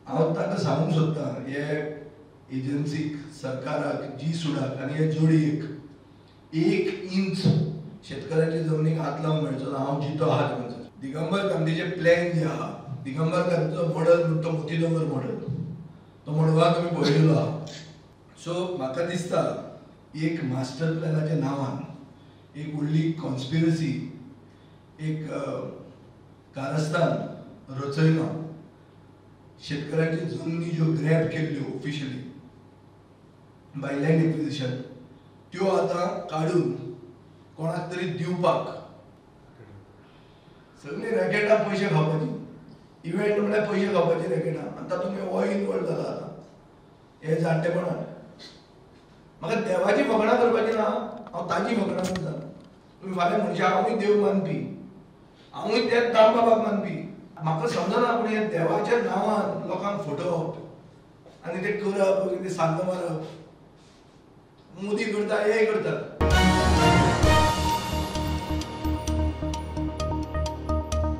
हांव ताका सांगूंक सोदतां हे एजन्सीक सरकाराक जी सुडाक आनी हे जोडयेक 1 इंच शेतकारांच्या जमनीक हात लावंक मेळचो ना हांव जितो आहा ते म्हणसर. दिगंबर गांधीचे प्लॅन जे आहा दिगंबर गांधीचो मॉडल म्हणटा तो मोती दोंगर मॉडल तो मडगांव तुमी पळयिल्लो आहा. सो म्हाका दिसता एक मास्टर प्लॅनाच्या नांवान एक व्हडली कॉन्स्पिरसी एक कारस्थान रचयना शेतकारांची जमनी ज्यो ग्रॅब केल्ल्यो ऑफिशियली बाय लँड एक्विजिशन त्यो आतां काडून कोणाक तरी दिवपाक सगळीं रॅकेटां पयशे खावपाची इव्हेंट म्हळ्यार पयशे खावपाची रॅकेटां आनी तातूंत हो इनवॉल्व जाला आतां हे जाणटेपणान. म्हाका देवाची फकाणां करपाची ना हांव ताजी फकाणां करतां. तुमी फाल्यां म्हणशा हांवूय देव मानपी हांवूय तेच दामबाबाक मानपी म्हाका समजना पूण हे देवाच्या नांवान लोकांक फटोवप आनी ते करप कितें सांग मारप मोदी करता हे करता